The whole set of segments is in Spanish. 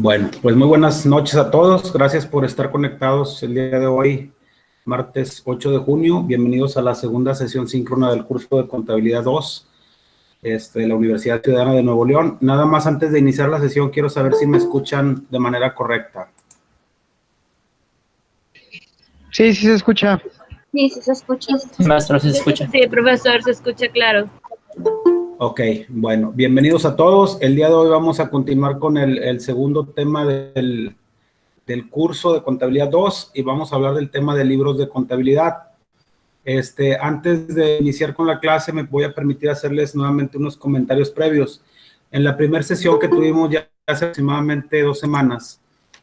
Bueno, pues muy buenas noches a todos. Gracias por estar conectados el día de hoy, martes 8 de junio. Bienvenidos a la segunda sesión síncrona del curso de Contabilidad 2 de la Universidad Ciudadana de Nuevo León. Nada más antes de iniciar la sesión, quiero saber si me escuchan de manera correcta. Sí, sí se escucha. Sí, sí se escucha. Maestro, ¿sí se escucha? Sí, profesor, se escucha claro. Ok, bueno, bienvenidos a todos. El día de hoy vamos a continuar con el segundo tema del curso de Contabilidad 2 y vamos a hablar del tema de libros de contabilidad. Antes de iniciar con la clase, me voy a permitir hacerles nuevamente unos comentarios previos. En la primera sesión que tuvimos ya hace aproximadamente 2 semanas,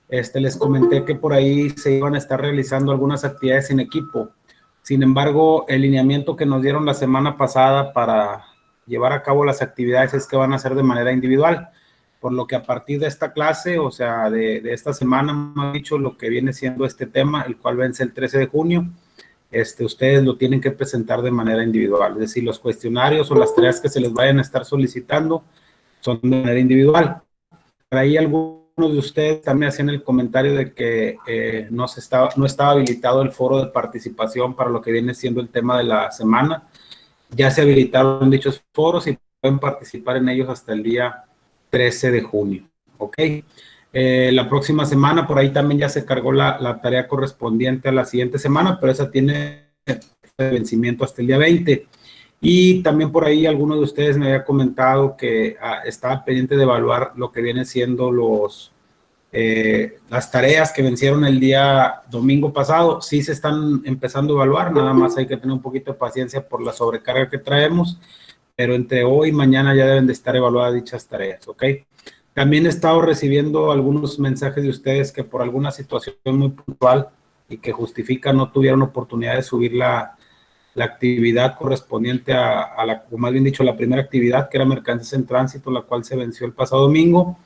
les comenté que por ahí se iban a estar realizando algunas actividades en equipo. Sin embargo, el lineamiento que nos dieron la semana pasada para llevar a cabo las actividades es que van a ser de manera individual, por lo que a partir de esta clase, o sea, de esta semana, me han dicho lo que viene siendo este tema, el cual vence el 13 de junio, ustedes lo tienen que presentar de manera individual, es decir, los cuestionarios o las tareas que se les vayan a estar solicitando son de manera individual. Por ahí algunos de ustedes también hacían el comentario de que no estaba habilitado el foro de participación para lo que viene siendo el tema de la semana. Ya se habilitaron dichos foros y pueden participar en ellos hasta el día 13 de junio, ¿ok? La próxima semana, por ahí también ya se cargó la tarea correspondiente a la siguiente semana, pero esa tiene vencimiento hasta el día 20. Y también por ahí alguno de ustedes me había comentado que estaba pendiente de evaluar lo que vienen siendo las tareas que vencieron el día domingo pasado. Sí se están empezando a evaluar, nada más hay que tener un poquito de paciencia por la sobrecarga que traemos, pero entre hoy y mañana ya deben de estar evaluadas dichas tareas, ¿ok? También he estado recibiendo algunos mensajes de ustedes que por alguna situación muy puntual y que justifica no tuvieron oportunidad de subir la actividad correspondiente a la, o más bien dicho, la primera actividad, que era mercancías en tránsito, la cual se venció el pasado domingo.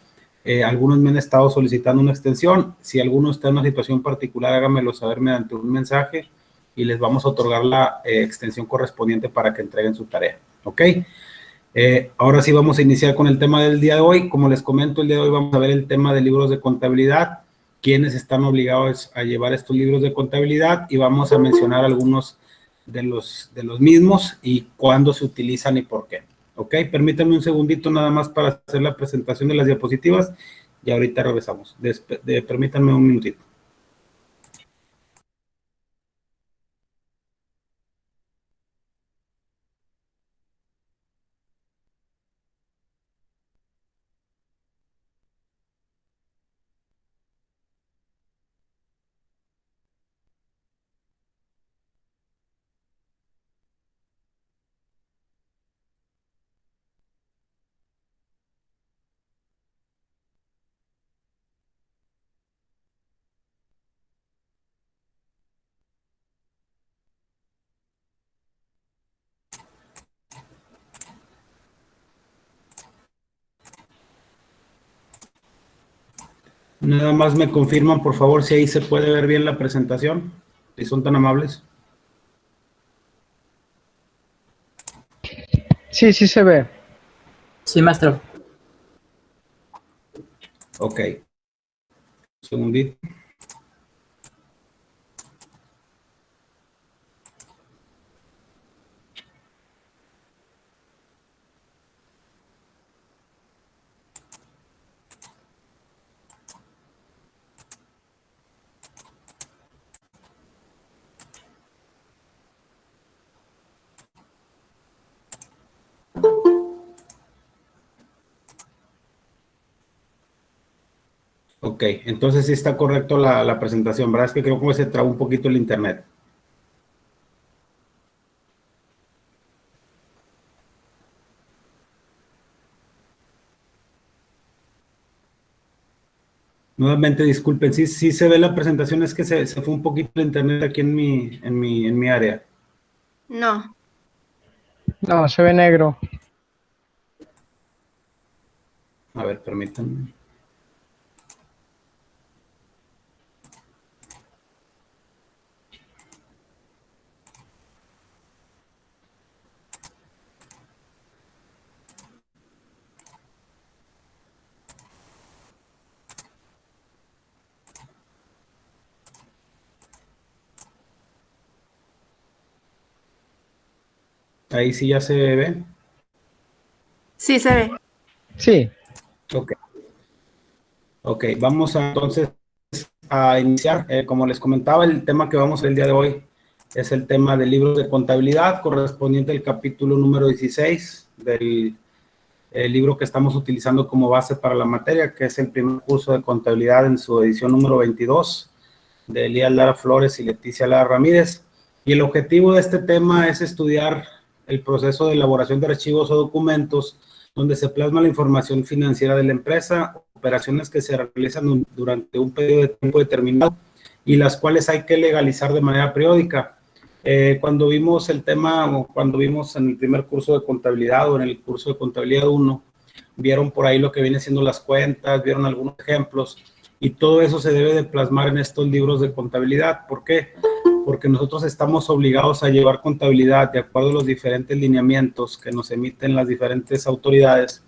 Algunos me han estado solicitando una extensión. Si alguno está en una situación particular, háganmelo saber mediante un mensaje y les vamos a otorgar la extensión correspondiente para que entreguen su tarea, ¿ok? Ahora sí vamos a iniciar con el tema del día de hoy. Como les comento, el día de hoy vamos a ver el tema de libros de contabilidad, quiénes están obligados a llevar estos libros de contabilidad, y vamos a mencionar algunos de los mismos y cuándo se utilizan y por qué. Ok, permítanme un segundito nada más para hacer la presentación de las diapositivas y ahorita regresamos. Permítanme un minutito. Nada más me confirman, por favor, si ahí se puede ver bien la presentación, si son tan amables. Sí, sí se ve. Sí, maestro. Ok. Un segundito. Ok, entonces sí está correcto la presentación, ¿verdad? Es que creo que se trabó un poquito el internet. Nuevamente, disculpen, sí se ve la presentación, es que se fue un poquito el internet aquí en mi área. No. No, se ve negro. A ver, permítanme. Ahí sí ya se ve. Sí se ve. Sí. Ok. Ok, vamos entonces a iniciar. Como les comentaba, el tema que vamos a ver el día de hoy es el tema de libros de contabilidad correspondiente al capítulo número 16 del libro que estamos utilizando como base para la materia, que es el primer curso de contabilidad en su edición número 22 de Elías Lara Flores y Leticia Lara Ramírez. Y el objetivo de este tema es estudiar el proceso de elaboración de archivos o documentos donde se plasma la información financiera de la empresa, operaciones que se realizan durante un periodo de tiempo determinado y las cuales hay que legalizar de manera periódica. Cuando vimos el tema, o cuando vimos en el primer curso de contabilidad o en el curso de contabilidad 1, vieron por ahí lo que viene siendo las cuentas, vieron algunos ejemplos, y todo eso se debe de plasmar en estos libros de contabilidad. ¿Por qué? Porque nosotros estamos obligados a llevar contabilidad de acuerdo a los diferentes lineamientos que nos emiten las diferentes autoridades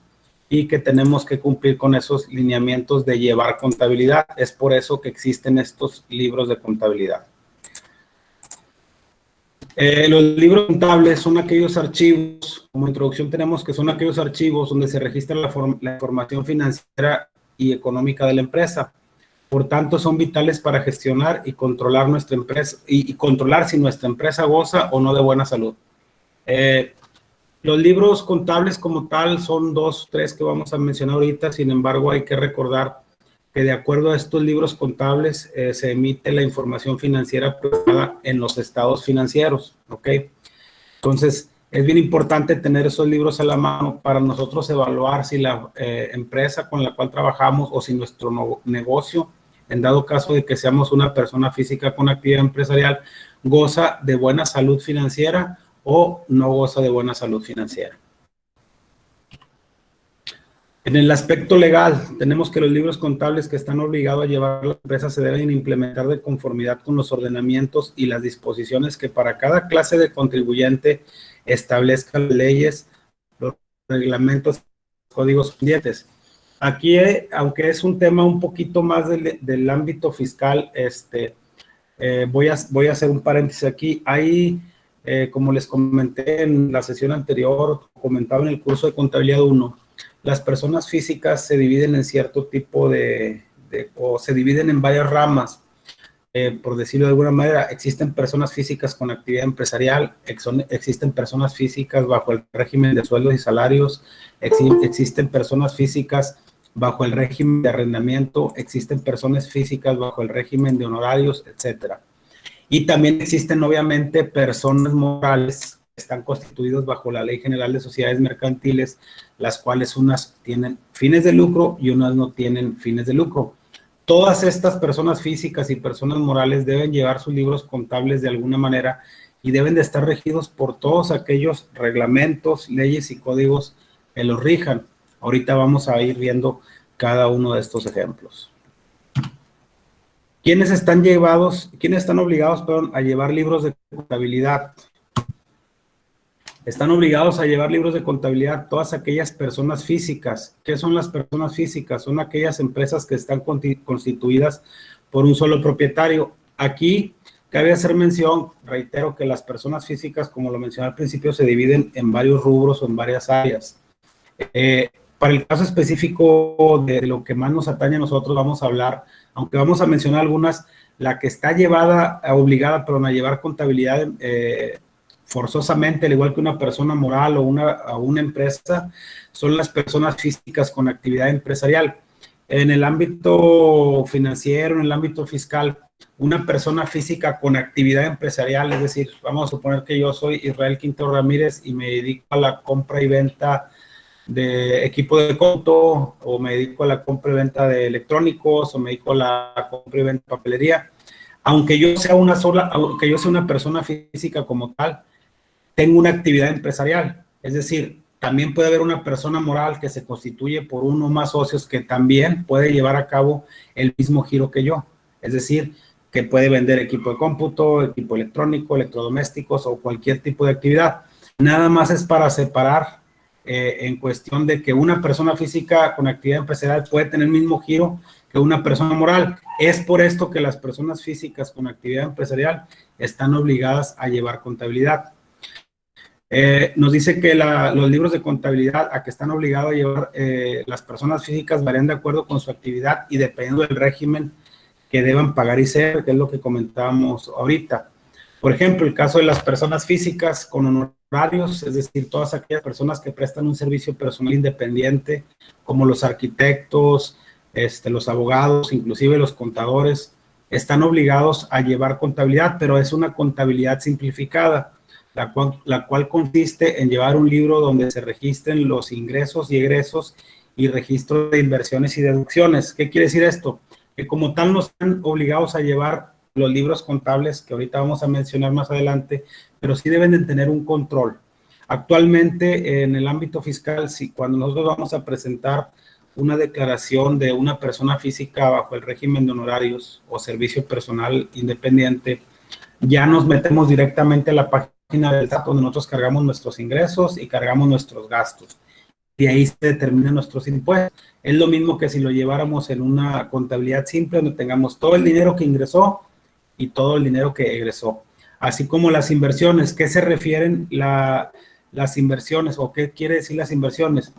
y que tenemos que cumplir con esos lineamientos de llevar contabilidad. Es por eso que existen estos libros de contabilidad. Los libros contables son aquellos archivos, como introducción tenemos que son aquellos archivos donde se registra la información financiera y económica de la empresa. Por tanto, son vitales para gestionar y controlar nuestra empresa y controlar si nuestra empresa goza o no de buena salud. Los libros contables como tal son 2, 3 que vamos a mencionar ahorita. Sin embargo, hay que recordar que de acuerdo a estos libros contables se emite la información financiera plasmada en los estados financieros, ¿ok? Entonces, es bien importante tener esos libros a la mano para nosotros evaluar si la empresa con la cual trabajamos o si nuestro negocio, en dado caso de que seamos una persona física con actividad empresarial, goza de buena salud financiera o no goza de buena salud financiera. En el aspecto legal, tenemos que los libros contables que están obligados a llevar la empresa se deben implementar de conformidad con los ordenamientos y las disposiciones que para cada clase de contribuyente establezcan leyes, los reglamentos, códigos pendientes. Aquí, aunque es un tema un poquito más del ámbito fiscal, voy a hacer un paréntesis aquí. Hay, como les comenté en la sesión anterior, comentaba en el curso de contabilidad 1, las personas físicas se dividen en cierto tipo o se dividen en varias ramas. Por decirlo de alguna manera, existen personas físicas con actividad empresarial, existen personas físicas bajo el régimen de sueldos y salarios, existen personas físicas bajo el régimen de arrendamiento, existen personas físicas bajo el régimen de honorarios, etcétera. Y también existen, obviamente, personas morales que están constituidas bajo la Ley General de Sociedades Mercantiles, las cuales unas tienen fines de lucro y unas no tienen fines de lucro. Todas estas personas físicas y personas morales deben llevar sus libros contables de alguna manera y deben de estar regidos por todos aquellos reglamentos, leyes y códigos que los rijan. Ahorita vamos a ir viendo cada uno de estos ejemplos. ¿Quiénes están obligados a llevar libros de contabilidad? Están obligados a llevar libros de contabilidad todas aquellas personas físicas. ¿Qué son las personas físicas? Son aquellas empresas que están constituidas por un solo propietario. Aquí cabe hacer mención, reitero, que las personas físicas, como lo mencioné al principio, se dividen en varios rubros o en varias áreas. Para el caso específico de lo que más nos atañe a nosotros, vamos a hablar, aunque vamos a mencionar algunas, la que está obligada, a llevar contabilidad forzosamente, al igual que una persona moral o una empresa, son las personas físicas con actividad empresarial. En el ámbito financiero, en el ámbito fiscal, una persona física con actividad empresarial, es decir, vamos a suponer que yo soy Israel Quinto Ramírez y me dedico a la compra y venta de equipo de cómputo, o me dedico a la compra y venta de electrónicos, o me dedico a la compra y venta de papelería. Aunque yo sea una persona física como tal, tengo una actividad empresarial. Es decir, también puede haber una persona moral que se constituye por uno o más socios que también puede llevar a cabo el mismo giro que yo. Es decir, que puede vender equipo de cómputo, equipo electrónico, electrodomésticos o cualquier tipo de actividad. Nada más es para separar en cuestión de que una persona física con actividad empresarial puede tener el mismo giro que una persona moral. Es por esto que las personas físicas con actividad empresarial están obligadas a llevar contabilidad. Nos dice que los libros de contabilidad a que están obligados a llevar las personas físicas varían de acuerdo con su actividad y dependiendo del régimen que deban pagar ISR, que es lo que comentábamos ahorita. Por ejemplo, el caso de las personas físicas con honorarios, es decir, todas aquellas personas que prestan un servicio personal independiente, como los arquitectos, los abogados, inclusive los contadores, están obligados a llevar contabilidad, pero es una contabilidad simplificada, la cual consiste en llevar un libro donde se registren los ingresos y egresos y registro de inversiones y deducciones. ¿Qué quiere decir esto? Que como tal no están obligados a llevar los libros contables que ahorita vamos a mencionar más adelante, pero sí deben de tener un control. Actualmente en el ámbito fiscal, cuando nosotros vamos a presentar una declaración de una persona física bajo el régimen de honorarios o servicio personal independiente, ya nos metemos directamente a la página del SAT donde nosotros cargamos nuestros ingresos y cargamos nuestros gastos. Y ahí se determinan nuestros impuestos. Es lo mismo que si lo lleváramos en una contabilidad simple donde tengamos todo el dinero que ingresó y todo el dinero que egresó. Así como las inversiones. ¿Qué se refieren las inversiones o qué quiere decir las inversiones?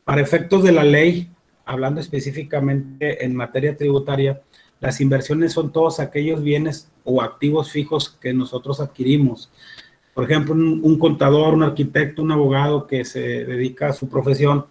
Para efectos de la ley, hablando específicamente en materia tributaria, las inversiones son todos aquellos bienes o activos fijos que nosotros adquirimos. Por ejemplo, un contador, un arquitecto, un abogado que se dedica a su profesión,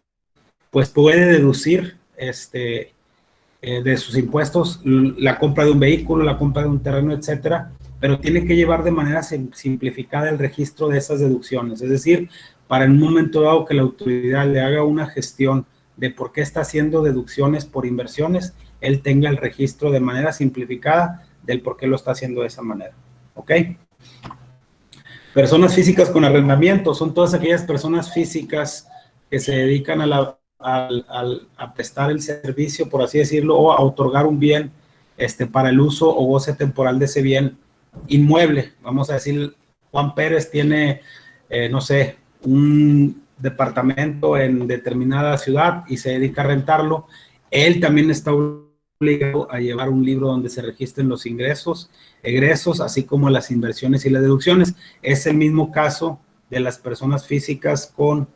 pues puede deducir de sus impuestos la compra de un vehículo, la compra de un terreno, etcétera, pero tiene que llevar de manera simplificada el registro de esas deducciones. Es decir, para en un momento dado que la autoridad le haga una gestión de por qué está haciendo deducciones por inversiones, él tenga el registro de manera simplificada del por qué lo está haciendo de esa manera. ¿Ok? Personas físicas con arrendamiento son todas aquellas personas físicas que se dedican a prestar el servicio, por así decirlo, o a otorgar un bien para el uso o goce temporal de ese bien inmueble. Vamos a decir, Juan Pérez tiene, no sé, un departamento en determinada ciudad y se dedica a rentarlo. Él también está obligado a llevar un libro donde se registren los ingresos, egresos, así como las inversiones y las deducciones. Es el mismo caso de las personas físicas con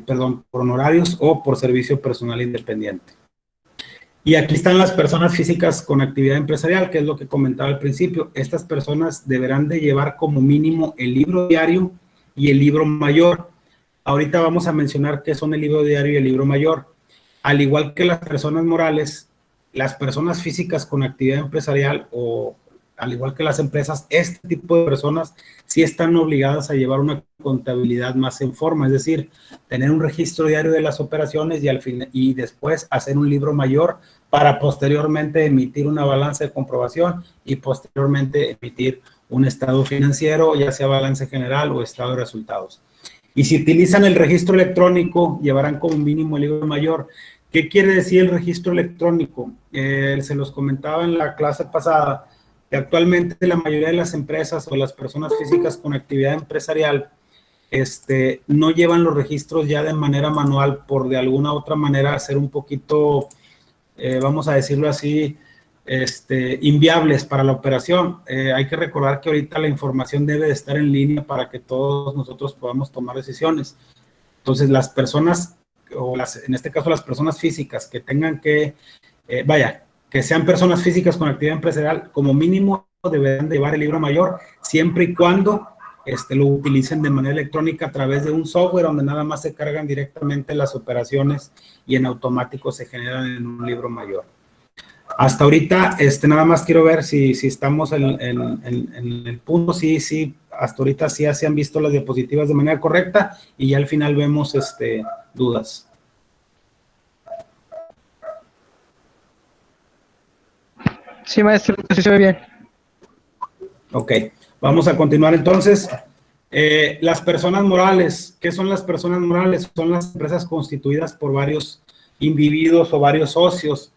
por honorarios o por servicio personal independiente. Y aquí están las personas físicas con actividad empresarial, que es lo que comentaba al principio. Estas personas deberán de llevar como mínimo el libro diario y el libro mayor. Ahorita vamos a mencionar qué son el libro diario y el libro mayor. Al igual que las personas morales, las personas físicas con actividad empresarial o al igual que las empresas, este tipo de personas sí están obligadas a llevar una contabilidad más en forma, es decir, tener un registro diario de las operaciones y después hacer un libro mayor para posteriormente emitir una balanza de comprobación y posteriormente emitir un estado financiero, ya sea balance general o estado de resultados. Y si utilizan el registro electrónico, llevarán como mínimo el libro mayor. ¿Qué quiere decir el registro electrónico? Se los comentaba en la clase pasada, que actualmente la mayoría de las empresas o las personas físicas con actividad empresarial no llevan los registros ya de manera manual por de alguna otra manera ser un poquito, vamos a decirlo así, inviables para la operación. Hay que recordar que ahorita la información debe de estar en línea para que todos nosotros podamos tomar decisiones. Entonces, las personas, en este caso las personas físicas que tengan que, que sean personas físicas con actividad empresarial, como mínimo deberán de llevar el libro mayor, siempre y cuando lo utilicen de manera electrónica a través de un software donde nada más se cargan directamente las operaciones y en automático se generan en un libro mayor. Hasta ahorita, nada más quiero ver si estamos en el punto. Sí, hasta ahorita sí se han visto las diapositivas de manera correcta y ya al final vemos dudas. Sí, maestro, sí se ve bien. Ok, vamos a continuar entonces. Las personas morales, ¿qué son las personas morales? Son las empresas constituidas por varios individuos o varios socios.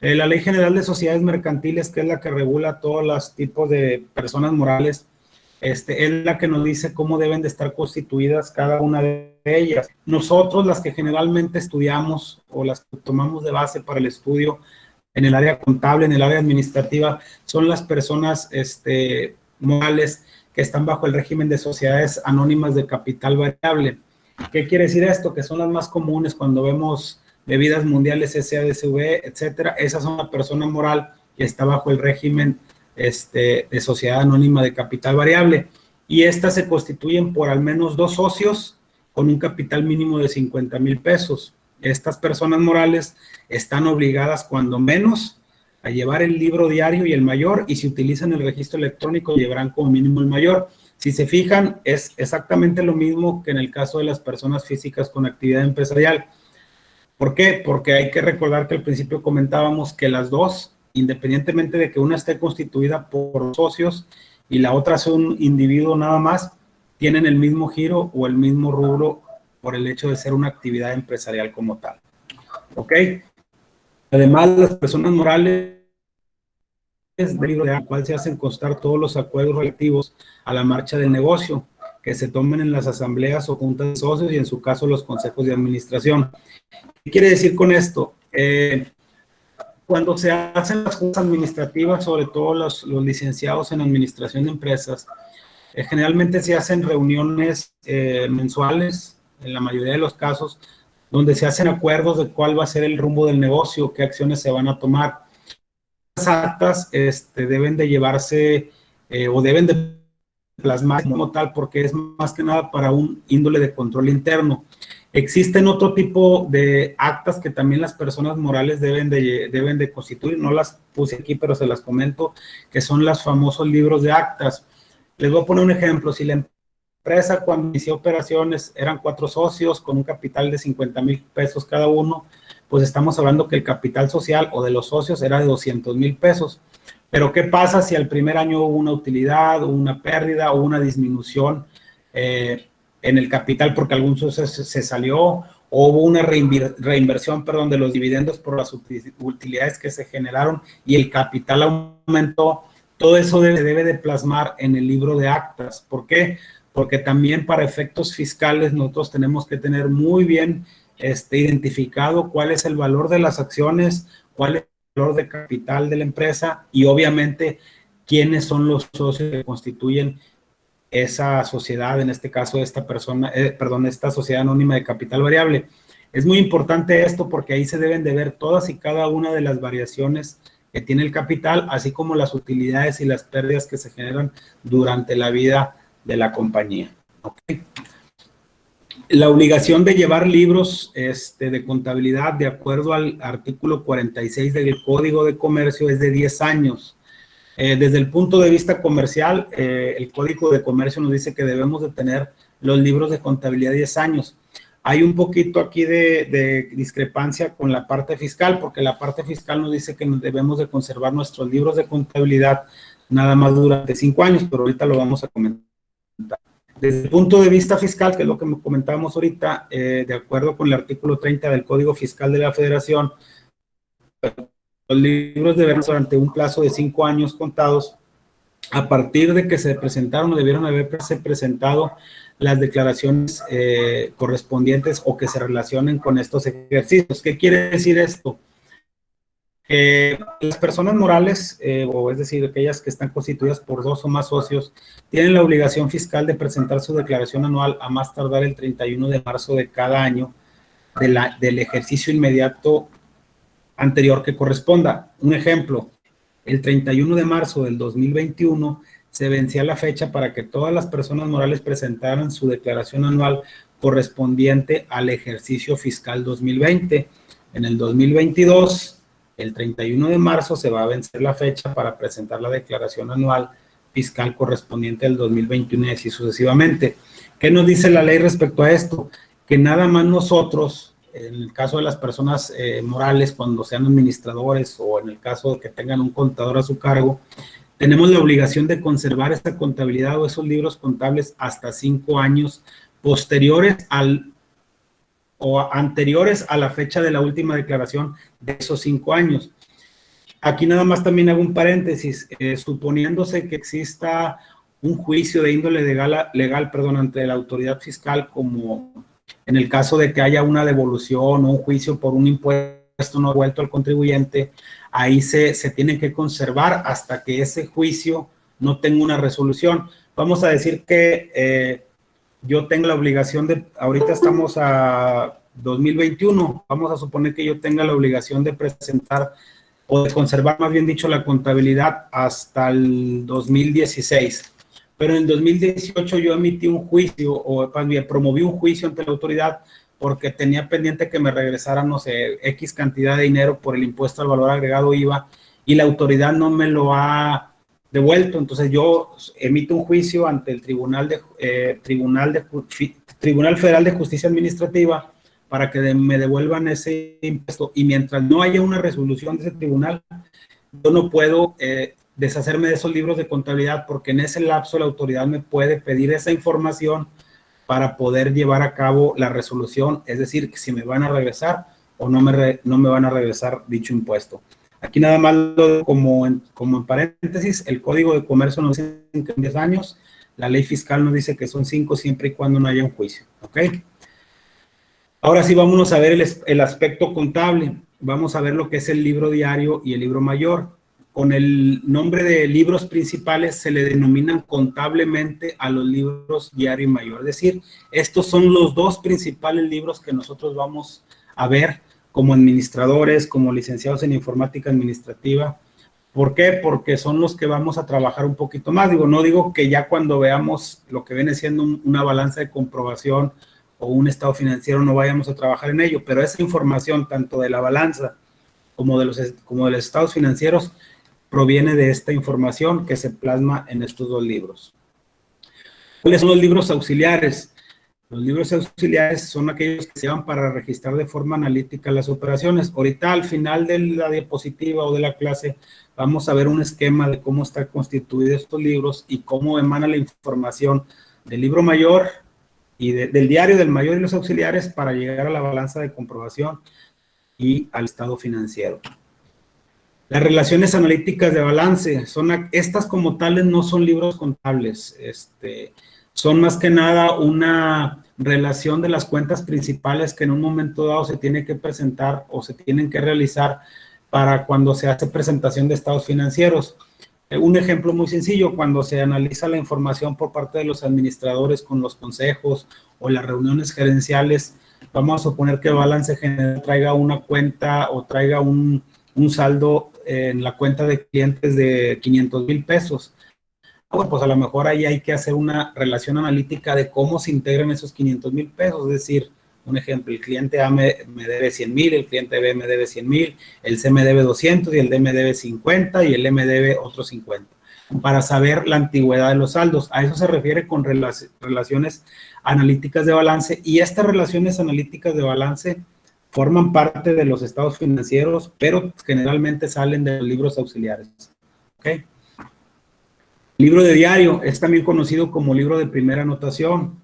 La Ley General de Sociedades Mercantiles, que es la que regula todos los tipos de personas morales, es la que nos dice cómo deben de estar constituidas cada una de ellas. Nosotros, las que generalmente estudiamos o las que tomamos de base para el estudio en el área contable, en el área administrativa, son las personas morales que están bajo el régimen de sociedades anónimas de capital variable. ¿Qué quiere decir esto? Que son las más comunes cuando vemos bebidas mundiales, SADCV, etcétera. Esas son la persona moral que está bajo el régimen de sociedad anónima de capital variable. Y estas se constituyen por al menos 2 socios con un capital mínimo de 50,000 pesos. Estas personas morales están obligadas cuando menos a llevar el libro diario y el mayor, y si utilizan el registro electrónico llevarán como mínimo el mayor. Si se fijan, es exactamente lo mismo que en el caso de las personas físicas con actividad empresarial. ¿Por qué? Porque hay que recordar que al principio comentábamos que las dos, independientemente de que una esté constituida por socios y la otra sea un individuo nada más, tienen el mismo giro o el mismo rubro por el hecho de ser una actividad empresarial como tal. ¿Ok? Además, las personas morales de la cual se hacen constar todos los acuerdos relativos a la marcha del negocio que se tomen en las asambleas o juntas de socios y en su caso los consejos de administración. ¿Qué quiere decir con esto? Cuando se hacen las juntas administrativas, sobre todo los licenciados en administración de empresas, generalmente se hacen reuniones mensuales, en la mayoría de los casos, donde se hacen acuerdos de cuál va a ser el rumbo del negocio, qué acciones se van a tomar. Las actas deben de llevarse o deben de plasmar como tal, porque es más que nada para un índole de control interno. Existen otro tipo de actas que también las personas morales deben de constituir. No las puse aquí, pero se las comento, que son los famosos libros de actas. Les voy a poner un ejemplo. Si la empresa cuando inició operaciones eran 4 socios con un capital de 50,000 pesos cada uno, pues estamos hablando que el capital social o de los socios era de 200,000 pesos. Pero ¿qué pasa si al primer año hubo una utilidad, o una pérdida, o una disminución en el capital porque algún socio se salió, o hubo una reinversión, de los dividendos por las utilidades que se generaron y el capital aumentó? Todo eso debe de plasmar en el libro de actas. ¿Por qué? Porque también para efectos fiscales nosotros tenemos que tener muy bien identificado cuál es el valor de las acciones, cuál es el valor de capital de la empresa y obviamente quiénes son los socios que constituyen esa sociedad, en este caso esta sociedad anónima de capital variable. Es muy importante esto porque ahí se deben de ver todas y cada una de las variaciones que tiene el capital, así como las utilidades y las pérdidas que se generan durante la vida de la compañía. ¿Okay? La obligación de llevar libros de contabilidad de acuerdo al artículo 46 del Código de Comercio es de 10 años. Desde el punto de vista comercial, el Código de Comercio nos dice que debemos de tener los libros de contabilidad 10 años. Hay un poquito aquí de discrepancia con la parte fiscal, porque la parte fiscal nos dice que debemos de conservar nuestros libros de contabilidad nada más durante 5 años, pero ahorita lo vamos a comentar. Desde el punto de vista fiscal, que es lo que comentábamos ahorita, de acuerdo con el artículo 30 del Código Fiscal de la Federación, los libros deben ser durante un plazo de 5 años contados a partir de que se presentaron o debieron haberse presentado las declaraciones correspondientes o que se relacionen con estos ejercicios. ¿Qué quiere decir esto? Las personas morales, o es decir, aquellas que están constituidas por 2 o más socios, tienen la obligación fiscal de presentar su declaración anual a más tardar el 31 de marzo de cada año del ejercicio inmediato anterior que corresponda. Un ejemplo, el 31 de marzo del 2021 se vencía la fecha para que todas las personas morales presentaran su declaración anual correspondiente al ejercicio fiscal 2020. En el 2022, el 31 de marzo se va a vencer la fecha para presentar la declaración anual fiscal correspondiente al 2021 y así sucesivamente. ¿Qué nos dice la ley respecto a esto? Que nada más nosotros, en el caso de las personas morales, cuando sean administradores o en el caso de que tengan un contador a su cargo, tenemos la obligación de conservar esta contabilidad o esos libros contables hasta 5 años posteriores anteriores a la fecha de la última declaración de esos 5 años. Aquí nada más también hago un paréntesis, suponiéndose que exista un juicio de índole legal, ante la autoridad fiscal, como en el caso de que haya una devolución o un juicio por un impuesto no devuelto al contribuyente, ahí se tiene que conservar hasta que ese juicio no tenga una resolución. Vamos a decir que yo tengo la obligación de, ahorita estamos a 2021, vamos a suponer que yo tenga la obligación de presentar o de conservar, más bien dicho, la contabilidad hasta el 2016. Pero en el 2018 yo emití un juicio, o más bien promoví un juicio ante la autoridad porque tenía pendiente que me regresaran, no sé, X cantidad de dinero por el impuesto al valor agregado IVA, y la autoridad no me lo ha devuelto. Entonces yo emito un juicio ante el Tribunal Federal de Justicia Administrativa para que me devuelvan ese impuesto, y mientras no haya una resolución de ese tribunal, yo no puedo deshacerme de esos libros de contabilidad, porque en ese lapso la autoridad me puede pedir esa información para poder llevar a cabo la resolución, es decir, que si me van a regresar o no me van a regresar dicho impuesto. Aquí nada más como en paréntesis, el Código de Comercio nos dice que en 10 años, la ley fiscal nos dice que son 5 siempre y cuando no haya un juicio, ¿ok? Ahora sí, vámonos a ver el aspecto contable. Vamos a ver lo que es el libro diario y el libro mayor. Con el nombre de libros principales se le denominan contablemente a los libros diario y mayor. Es decir, estos son los dos principales libros que nosotros vamos a ver como administradores, como licenciados en informática administrativa. ¿Por qué? Porque son los que vamos a trabajar un poquito más. No digo que ya cuando veamos lo que viene siendo una balanza de comprobación o un estado financiero no vayamos a trabajar en ello, pero esa información tanto de la balanza como de los estados financieros proviene de esta información que se plasma en estos dos libros. ¿Cuáles son los libros auxiliares? Los libros auxiliares son aquellos que se llevan para registrar de forma analítica las operaciones. Ahorita al final de la diapositiva o de la clase vamos a ver un esquema de cómo están constituidos estos libros y cómo emana la información del libro mayor y del diario del mayor y los auxiliares para llegar a la balanza de comprobación y al estado financiero. Las relaciones analíticas de balance, estas como tales no son libros contables, son más que nada una relación de las cuentas principales que en un momento dado se tiene que presentar o se tienen que realizar para cuando se hace presentación de estados financieros. Un ejemplo muy sencillo, cuando se analiza la información por parte de los administradores con los consejos o las reuniones gerenciales, vamos a suponer que balance general traiga una cuenta o traiga un saldo en la cuenta de clientes de 500,000 pesos. Bueno, pues a lo mejor ahí hay que hacer una relación analítica de cómo se integran esos 500,000 pesos, es decir, un ejemplo, el cliente A me debe 100,000, el cliente B me debe 100,000, el C me debe 200 y el D me debe 50 y el E me debe otros 50, para saber la antigüedad de los saldos. A eso se refiere con relaciones analíticas de balance, y estas relaciones analíticas de balance forman parte de los estados financieros, pero generalmente salen de los libros auxiliares. ¿Ok? Libro de diario es también conocido como libro de primera anotación.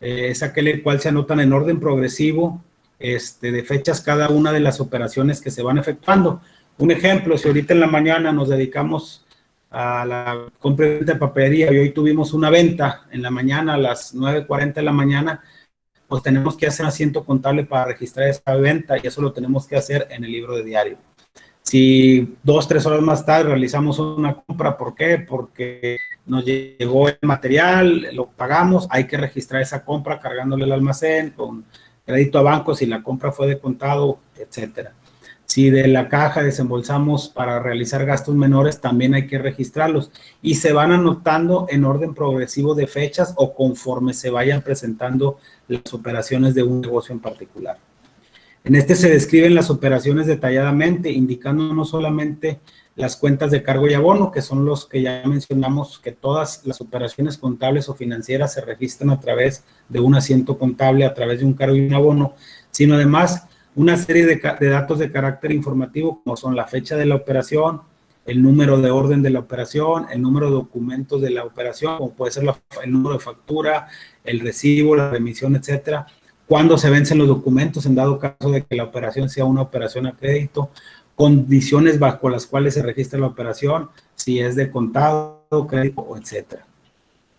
Es aquel el cual se anotan en orden progresivo, de fechas cada una de las operaciones que se van efectuando. Un ejemplo, si ahorita en la mañana nos dedicamos a la compra de papelería y hoy tuvimos una venta en la mañana a las 9:40 de la mañana, pues tenemos que hacer asiento contable para registrar esa venta, y eso lo tenemos que hacer en el libro de diario. Si 2 o 3 horas más tarde realizamos una compra, ¿por qué? Porque nos llegó el material, lo pagamos, hay que registrar esa compra cargándole el almacén con crédito a banco si la compra fue de contado, etcétera. Si de la caja desembolsamos para realizar gastos menores, también hay que registrarlos, y se van anotando en orden progresivo de fechas o conforme se vayan presentando las operaciones de un negocio en particular. En se describen las operaciones detalladamente, indicando no solamente las cuentas de cargo y abono, que son los que ya mencionamos, que todas las operaciones contables o financieras se registran a través de un asiento contable, a través de un cargo y un abono, sino además una serie de datos de carácter informativo, como son la fecha de la operación, el número de orden de la operación, el número de documentos de la operación, como puede ser el número de factura, el recibo, la remisión, etcétera. Cuándo se vencen los documentos en dado caso de que la operación sea una operación a crédito, condiciones bajo las cuales se registra la operación, si es de contado, crédito, etcétera.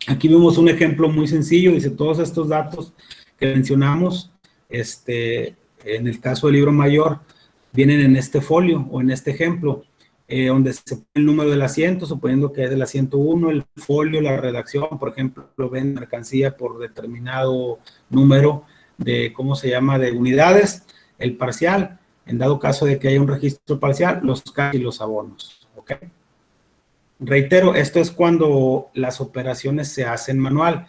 Aquí vemos un ejemplo muy sencillo, dice todos estos datos que mencionamos, en el caso del libro mayor, vienen en este folio o en este ejemplo. donde se pone el número del asiento, suponiendo que es el asiento 1, el folio, la redacción, por ejemplo, ven mercancía por determinado número de, ¿cómo se llama?, de unidades, el parcial, en dado caso de que haya un registro parcial, los CAC y los abonos, ¿ok? Reitero, esto es cuando las operaciones se hacen manual.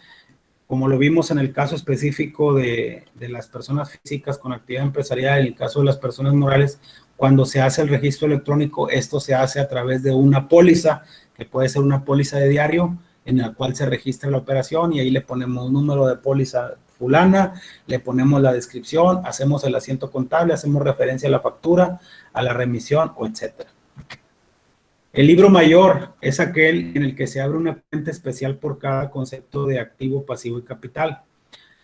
Como lo vimos en el caso específico de las personas físicas con actividad empresarial, en el caso de las personas morales, cuando se hace el registro electrónico, esto se hace a través de una póliza, que puede ser una póliza de diario, en la cual se registra la operación y ahí le ponemos número de póliza fulana, le ponemos la descripción, hacemos el asiento contable, hacemos referencia a la factura, a la remisión, o etcétera. El libro mayor es aquel en el que se abre una cuenta especial por cada concepto de activo, pasivo y capital.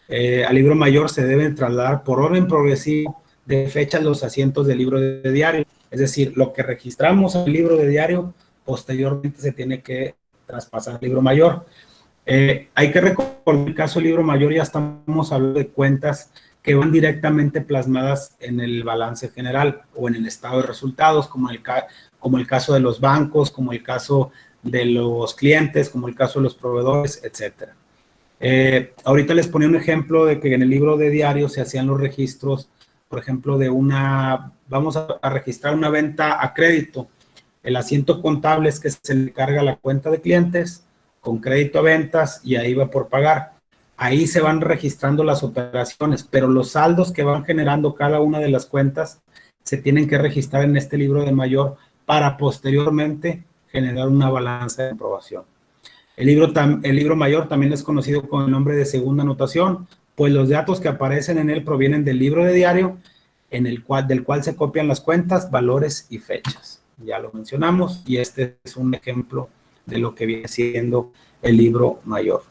Al libro mayor se deben trasladar por orden progresivo de fechas los asientos del libro de diario. Es decir, lo que registramos en el libro de diario, posteriormente se tiene que traspasar al libro mayor. Hay que recordar el caso del libro mayor, ya estamos hablando de cuentas que van directamente plasmadas en el balance general o en el estado de resultados, como el caso de los bancos, como el caso de los clientes, como el caso de los proveedores, etcétera. Ahorita les ponía un ejemplo de que en el libro de diario se hacían los registros, por ejemplo, vamos a registrar una venta a crédito. El asiento contable es que se le carga la cuenta de clientes con crédito a ventas y ahí va por pagar. Ahí se van registrando las operaciones, pero los saldos que van generando cada una de las cuentas se tienen que registrar en este libro de mayor para posteriormente generar una balanza de comprobación. El libro mayor también es conocido con el nombre de segunda anotación, pues los datos que aparecen en él provienen del libro de diario, del cual se copian las cuentas, valores y fechas. Ya lo mencionamos y este es un ejemplo de lo que viene siendo el libro mayor.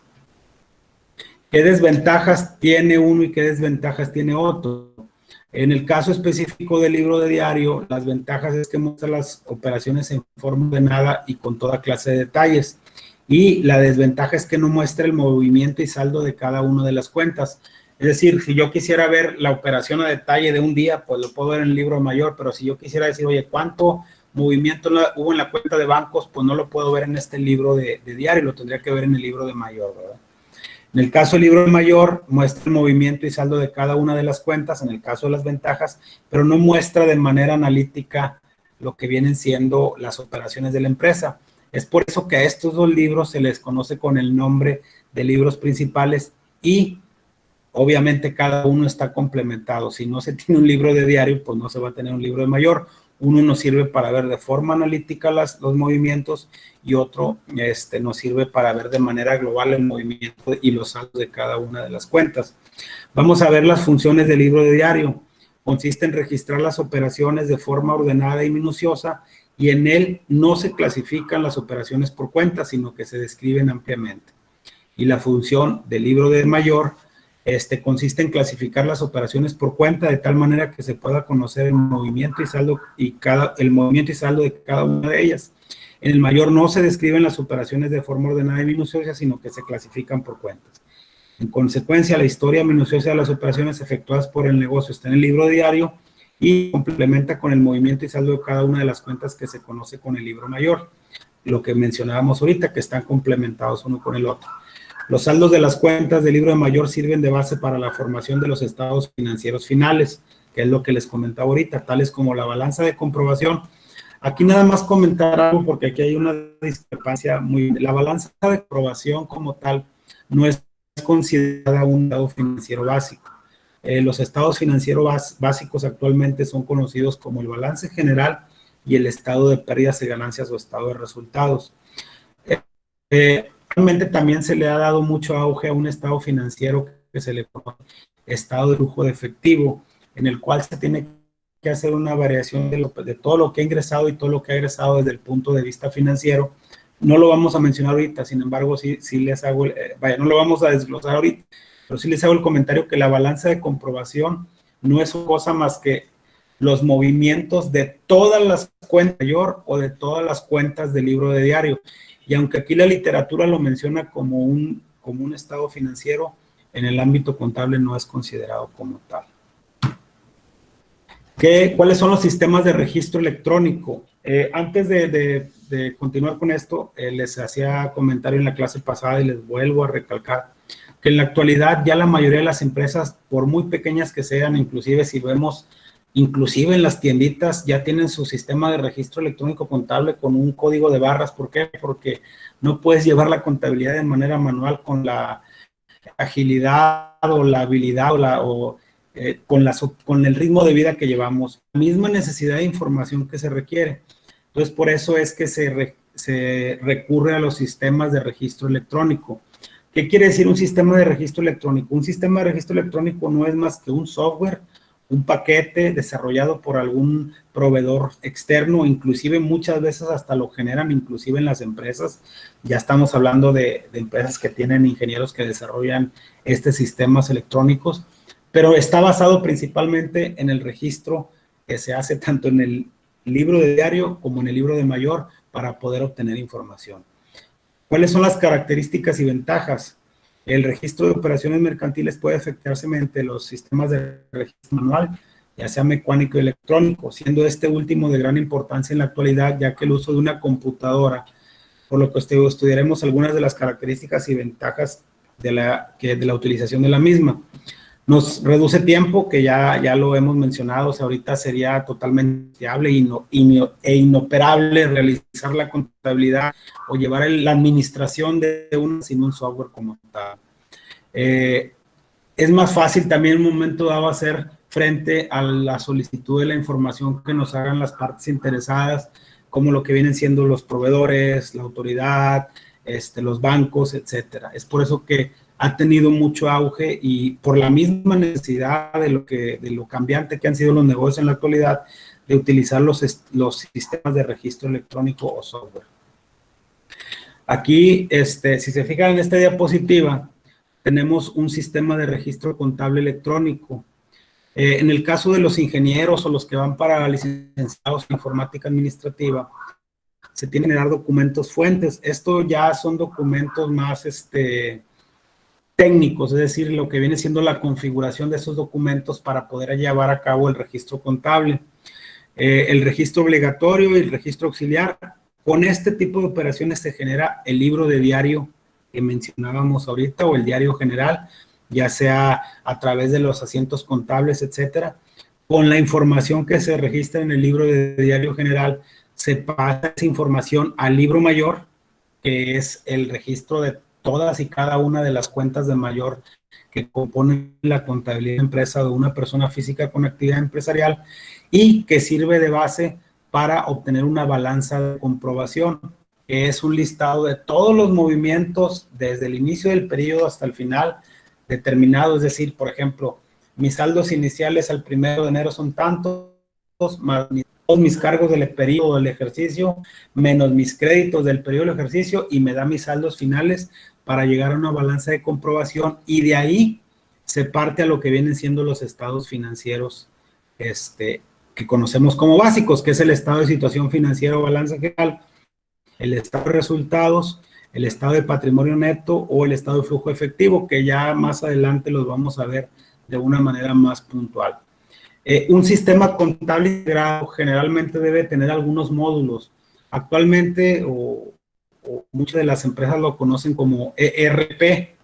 ¿Qué desventajas tiene uno y qué desventajas tiene otro? En el caso específico del libro de diario, las ventajas es que muestra las operaciones en forma ordenada y con toda clase de detalles. Y la desventaja es que no muestra el movimiento y saldo de cada una de las cuentas. Es decir, si yo quisiera ver la operación a detalle de un día, pues lo puedo ver en el libro mayor, pero si yo quisiera decir, oye, ¿cuánto movimiento hubo en la cuenta de bancos? Pues no lo puedo ver en este libro de diario, lo tendría que ver en el libro de mayor, ¿verdad? En el caso del libro mayor, muestra el movimiento y saldo de cada una de las cuentas, en el caso de las ventajas, pero no muestra de manera analítica lo que vienen siendo las operaciones de la empresa. Es por eso que a estos dos libros se les conoce con el nombre de libros principales y obviamente cada uno está complementado. Si no se tiene un libro de diario, pues no se va a tener un libro de mayor. Uno nos sirve para ver de forma analítica los movimientos y otro nos sirve para ver de manera global el movimiento y los saldos de cada una de las cuentas. Vamos a ver las funciones del libro de diario. Consiste en registrar las operaciones de forma ordenada y minuciosa y en él no se clasifican las operaciones por cuentas, sino que se describen ampliamente. Y la función del libro de mayor consiste en clasificar las operaciones por cuenta de tal manera que se pueda conocer el movimiento y saldo de cada una de ellas. En el mayor no se describen las operaciones de forma ordenada y minuciosa, sino que se clasifican por cuentas. En consecuencia, la historia minuciosa de las operaciones efectuadas por el negocio está en el libro diario y complementa con el movimiento y saldo de cada una de las cuentas que se conoce con el libro mayor. Lo que mencionábamos ahorita, que están complementados uno con el otro. Los saldos de las cuentas del libro de mayor sirven de base para la formación de los estados financieros finales, que es lo que les comentaba ahorita, tales como la balanza de comprobación. Aquí nada más comentar algo porque aquí hay una discrepancia la balanza de comprobación como tal no es considerada un estado financiero básico. Los estados financieros básicos actualmente son conocidos como el balance general y el estado de pérdidas y ganancias o estado de resultados. Realmente también se le ha dado mucho auge a un estado financiero que se le llama estado de flujo de efectivo, en el cual se tiene que hacer una variación de todo lo que ha ingresado y todo lo que ha egresado desde el punto de vista financiero. No lo vamos a mencionar ahorita, sin embargo, sí les hago, no lo vamos a desglosar ahorita, pero sí les hago el comentario que la balanza de comprobación no es cosa más que los movimientos de todas las cuentas mayor o de todas las cuentas del libro de diario. Y aunque aquí la literatura lo menciona como un estado financiero, en el ámbito contable no es considerado como tal. ¿Cuáles son los sistemas de registro electrónico? Antes de continuar con esto, les hacía comentario en la clase pasada y les vuelvo a recalcar que en la actualidad ya la mayoría de las empresas, por muy pequeñas que sean, inclusive si vemos, inclusive en las tienditas, ya tienen su sistema de registro electrónico contable con un código de barras. ¿Por qué? Porque no puedes llevar la contabilidad de manera manual con la agilidad o la habilidad con el ritmo de vida que llevamos, la misma necesidad de información que se requiere. Entonces, por eso es que se recurre a los sistemas de registro electrónico. ¿Qué quiere decir un sistema de registro electrónico? Un sistema de registro electrónico no es más que un software, un paquete desarrollado por algún proveedor externo, inclusive muchas veces hasta lo generan inclusive en las empresas. Ya estamos hablando de empresas que tienen ingenieros que desarrollan estos sistemas electrónicos, pero está basado principalmente en el registro que se hace tanto en el libro de diario como en el libro de mayor para poder obtener información. ¿Cuáles son las características y ventajas? El registro de operaciones mercantiles puede efectuarse mediante los sistemas de registro manual, ya sea mecánico y electrónico, siendo este último de gran importancia en la actualidad, ya que el uso de una computadora, por lo que estudiaremos algunas de las características y ventajas de la utilización de la misma. Nos reduce tiempo, que ya lo hemos mencionado, o sea, ahorita sería totalmente viable e inoperable realizar la contabilidad o llevar la administración de sin un software como tal. Es más fácil también en un momento dado hacer frente a la solicitud de la información que nos hagan las partes interesadas, como lo que vienen siendo los proveedores, la autoridad, los bancos, etcétera. Es por eso que ha tenido mucho auge y por la misma necesidad de lo cambiante que han sido los negocios en la actualidad, de utilizar los sistemas de registro electrónico o software. Aquí, si se fijan en esta diapositiva, tenemos un sistema de registro contable electrónico. En el caso de los ingenieros o los que van para licenciados en informática administrativa, se tienen que dar documentos fuentes. Esto ya son documentos más técnicos, es decir, lo que viene siendo la configuración de esos documentos para poder llevar a cabo el registro contable. El registro obligatorio y el registro auxiliar. Con este tipo de operaciones se genera el libro de diario que mencionábamos ahorita o el diario general, ya sea a través de los asientos contables, etcétera. Con la información que se registra en el libro de diario general, se pasa esa información al libro mayor, que es el registro de todas y cada una de las cuentas de mayor que componen la contabilidad de empresa de una persona física con actividad empresarial y que sirve de base para obtener una balanza de comprobación, que es un listado de todos los movimientos desde el inicio del periodo hasta el final determinado. Es decir, por ejemplo, mis saldos iniciales al 1 de enero son tantos, más todos mis cargos del periodo del ejercicio, menos mis créditos del periodo del ejercicio, y me da mis saldos finales para llegar a una balanza de comprobación, y de ahí se parte a lo que vienen siendo los estados financieros que conocemos como básicos, que es el estado de situación financiera o balanza general, el estado de resultados, el estado de patrimonio neto o el estado de flujo efectivo, que ya más adelante los vamos a ver de una manera más puntual. Un sistema contable integrado generalmente debe tener algunos módulos. Actualmente, o muchas de las empresas lo conocen como ERP,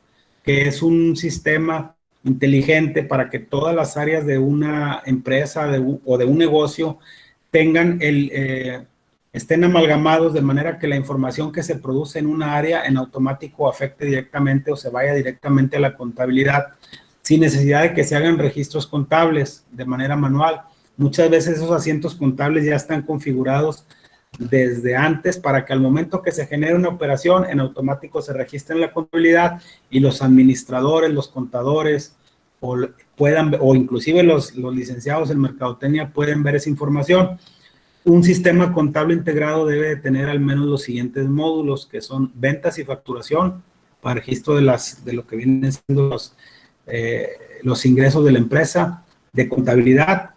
que es un sistema inteligente para que todas las áreas de una empresa o de un negocio tengan estén amalgamados de manera que la información que se produce en una área en automático afecte directamente o se vaya directamente a la contabilidad, sin necesidad de que se hagan registros contables de manera manual. Muchas veces esos asientos contables ya están configurados desde antes para que al momento que se genere una operación, en automático se registre en la contabilidad y los administradores, los contadores, o inclusive los licenciados en mercadotecnia pueden ver esa información. Un sistema contable integrado debe de tener al menos los siguientes módulos, que son ventas y facturación, para registro de lo que vienen siendo los ingresos de la empresa, de contabilidad,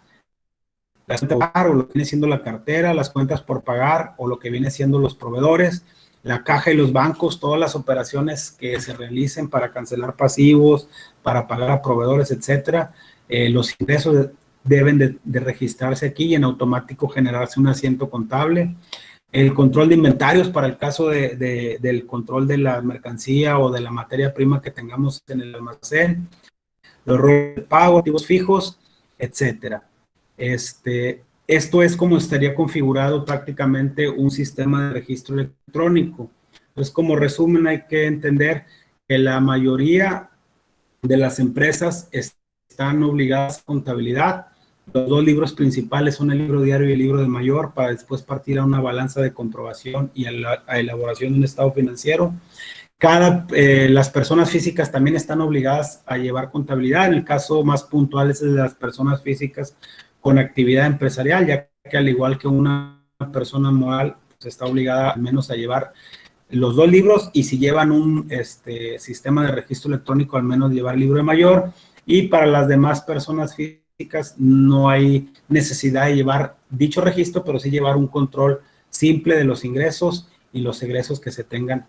las cuentas por pagar, o lo que viene siendo la cartera, las cuentas por pagar, o lo que viene siendo los proveedores, la caja y los bancos, todas las operaciones que se realicen para cancelar pasivos, para pagar a proveedores, etcétera, los ingresos deben de registrarse aquí y en automático generarse un asiento contable. El control de inventarios para el caso del control de la mercancía o de la materia prima que tengamos en el almacén, los roles de pago, activos fijos, etcétera. Esto es como estaría configurado prácticamente un sistema de registro electrónico. Entonces, como resumen, hay que entender que la mayoría de las empresas están obligadas a contabilidad. Los dos libros principales son el libro diario y el libro de mayor, para después partir a una balanza de comprobación y a la elaboración de un estado financiero. Las personas físicas también están obligadas a llevar contabilidad. En el caso más puntual es el de las personas físicas con actividad empresarial, ya que al igual que una persona moral, pues está obligada al menos a llevar los dos libros, y si llevan un sistema de registro electrónico, al menos llevar el libro de mayor. Y para las demás personas físicas no hay necesidad de llevar dicho registro, pero sí llevar un control simple de los ingresos y los egresos que se tengan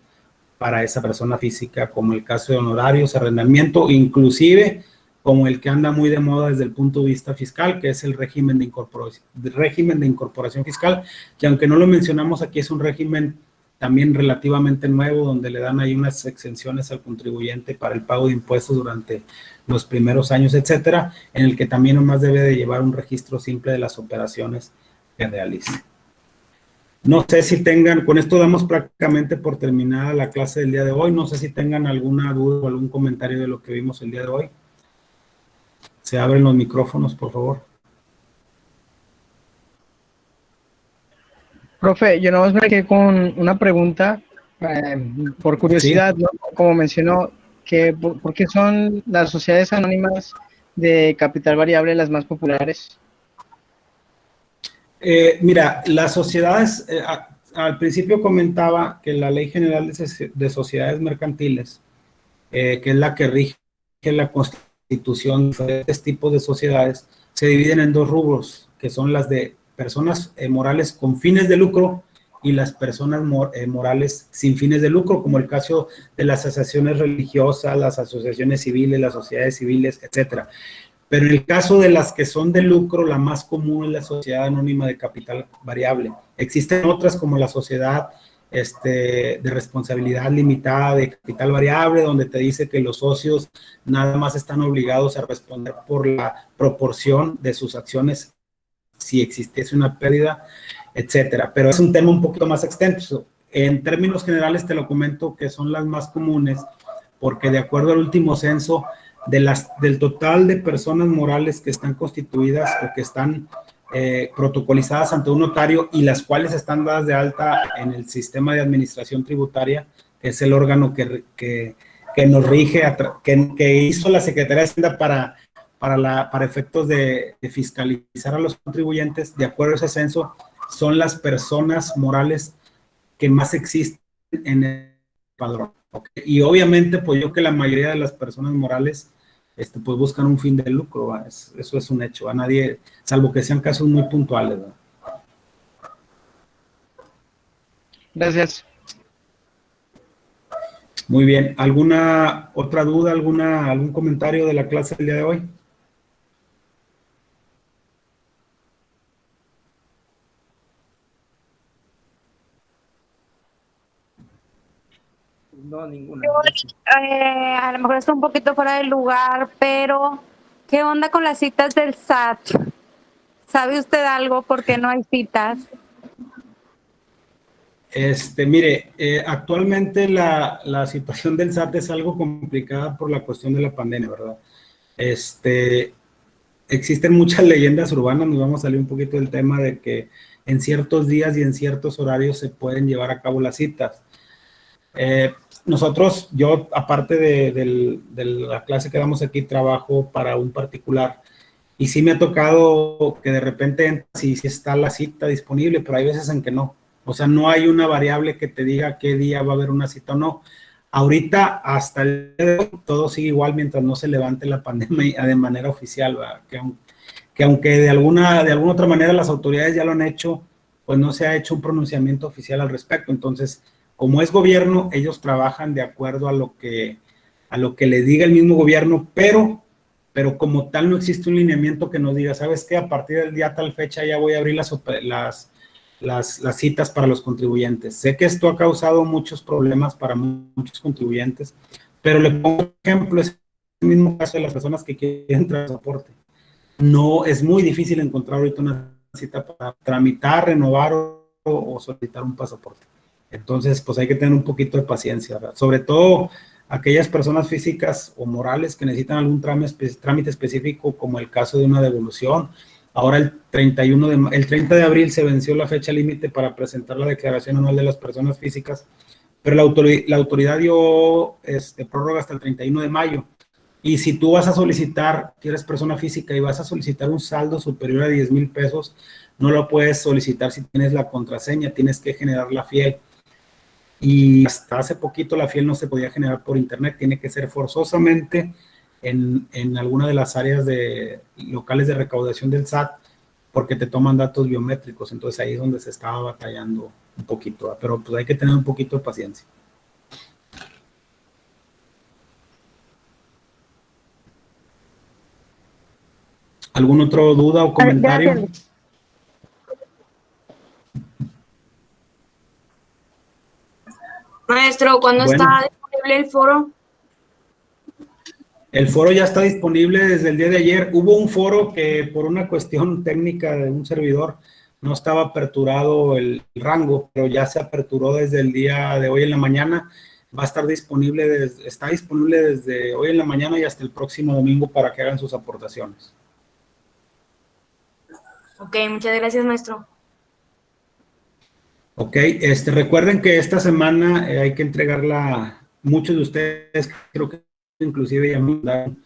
para esa persona física, como el caso de honorarios, arrendamiento, inclusive como el que anda muy de moda desde el punto de vista fiscal, que es el régimen de incorporación fiscal, que aunque no lo mencionamos aquí, es un régimen también relativamente nuevo, donde le dan ahí unas exenciones al contribuyente para el pago de impuestos durante los primeros años, etcétera, en el que también nomás debe de llevar un registro simple de las operaciones que realice. No sé si tengan, con esto damos prácticamente por terminada la clase del día de hoy. No sé si tengan alguna duda o algún comentario de lo que vimos el día de hoy. Se abren los micrófonos, por favor. Profe, yo nomás me quedé con una pregunta, por curiosidad, Sí. ¿no? Como mencionó, ¿por qué son las sociedades anónimas de capital variable las más populares? Mira, las sociedades, al principio comentaba que la Ley General de Sociedades Mercantiles, que es la que rige la Constitución, diferentes tipos de sociedades, se dividen en dos rubros, que son las de personas morales con fines de lucro y las personas morales sin fines de lucro, como el caso de las asociaciones religiosas, las asociaciones civiles, las sociedades civiles, etcétera. Pero en el caso de las que son de lucro, la más común es la sociedad anónima de capital variable. Existen otras como la sociedad de responsabilidad limitada de capital variable, donde te dice que los socios nada más están obligados a responder por la proporción de sus acciones si existiese una pérdida, etcétera. Pero es un tema un poquito más extenso. En términos generales te lo comento que son las más comunes, porque de acuerdo al último censo, del total de personas morales que están constituidas o que están protocolizadas ante un notario y las cuales están dadas de alta en el sistema de administración tributaria, que es el órgano que nos rige, que hizo la Secretaría de Hacienda para efectos de fiscalizar a los contribuyentes. De acuerdo a ese censo, son las personas morales que más existen en el padrón. ¿Okay? Y obviamente, pues yo que la mayoría de las personas morales pues buscan un fin de lucro, ¿va? Eso es un hecho. A nadie, salvo que sean casos muy puntuales, ¿va? Gracias. Muy bien. ¿Alguna otra duda, algún comentario de la clase del día de hoy? No, ninguna. A lo mejor está un poquito fuera del lugar, pero ¿qué onda con las citas del SAT? ¿Sabe usted algo? ¿Por qué no hay citas? Mire, actualmente la situación del SAT es algo complicada por la cuestión de la pandemia, ¿verdad? Existen muchas leyendas urbanas, nos vamos a salir un poquito del tema de que en ciertos días y en ciertos horarios se pueden llevar a cabo las citas. Nosotros, yo aparte de la clase que damos aquí, trabajo para un particular y sí me ha tocado que de repente sí está la cita disponible, pero hay veces en que no. O sea, no hay una variable que te diga qué día va a haber una cita o no. Ahorita, hasta el día de hoy, todo sigue igual mientras no se levante la pandemia de manera oficial, ¿verdad? Que aunque de alguna otra manera las autoridades ya lo han hecho, pues no se ha hecho un pronunciamiento oficial al respecto. Entonces, como es gobierno, ellos trabajan de acuerdo a lo que les diga el mismo gobierno, pero pero como tal no existe un lineamiento que nos diga, ¿sabes qué? A partir del día tal fecha ya voy a abrir las citas para los contribuyentes. Sé que esto ha causado muchos problemas para muchos contribuyentes, pero le pongo ejemplo, es el mismo caso de las personas que quieren transporte. No, es muy difícil encontrar ahorita una cita para tramitar, renovar o solicitar un pasaporte. Entonces, pues hay que tener un poquito de paciencia, ¿verdad? Sobre todo aquellas personas físicas o morales que necesitan algún trámite específico, como el caso de una devolución. Ahora el 30 de abril se venció la fecha límite para presentar la declaración anual de las personas físicas, pero la autoridad dio prórroga hasta el 31 de mayo. Y si tú vas a solicitar, si eres persona física y vas a solicitar un saldo superior a 10,000 pesos, no lo puedes solicitar si tienes la contraseña, tienes que generar la FIEL. Y hasta hace poquito la FIEL no se podía generar por internet, tiene que ser forzosamente en alguna de las áreas locales de recaudación del SAT, porque te toman datos biométricos. Entonces ahí es donde se estaba batallando un poquito, ¿verdad? Pero pues hay que tener un poquito de paciencia. ¿Alguna otra duda o comentario? Gracias. Maestro, ¿cuándo Bueno. está disponible el foro? El foro ya está disponible desde el día de ayer. Hubo un foro que por una cuestión técnica de un servidor no estaba aperturado el rango, pero ya se aperturó desde el día de hoy en la mañana. Va a estar disponible, está disponible desde hoy en la mañana y hasta el próximo domingo para que hagan sus aportaciones. Ok, muchas gracias, maestro. Ok, recuerden que esta semana hay que entregarla, muchos de ustedes creo que inclusive ya me mandaron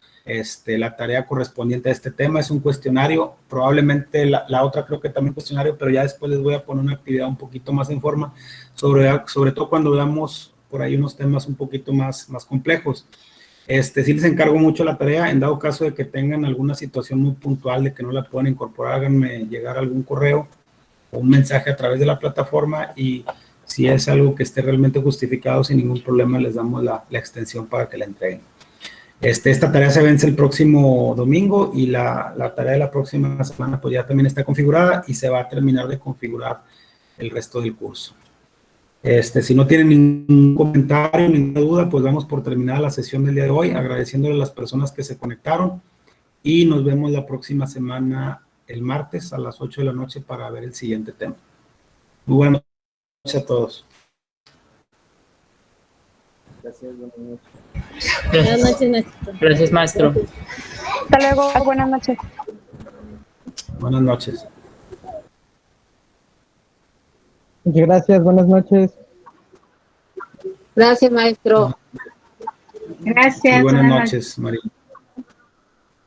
la tarea correspondiente a este tema, es un cuestionario, probablemente la otra creo que también cuestionario, pero ya después les voy a poner una actividad un poquito más en forma, sobre todo cuando veamos por ahí unos temas un poquito más complejos. Sí les encargo mucho la tarea, en dado caso de que tengan alguna situación muy puntual de que no la puedan incorporar, háganme llegar algún correo o un mensaje a través de la plataforma y si es algo que esté realmente justificado, sin ningún problema les damos la extensión para que la entreguen. Esta tarea se vence el próximo domingo y la tarea de la próxima semana pues ya también está configurada y se va a terminar de configurar el resto del curso. Si no tienen ningún comentario, ninguna duda, pues damos por terminada la sesión del día de hoy, agradeciéndole a las personas que se conectaron y nos vemos la próxima semana el martes a las 8 de la noche para ver el siguiente tema. Muy buenas noches a todos. Gracias, buenas noches. Gracias, maestro. Gracias, maestro. Hasta luego, buenas noches. Buenas noches. Muchas gracias, buenas noches. Gracias, maestro. Gracias. Buenas noches, María.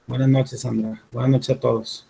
Buenas noches, Sandra. Buenas noches a todos.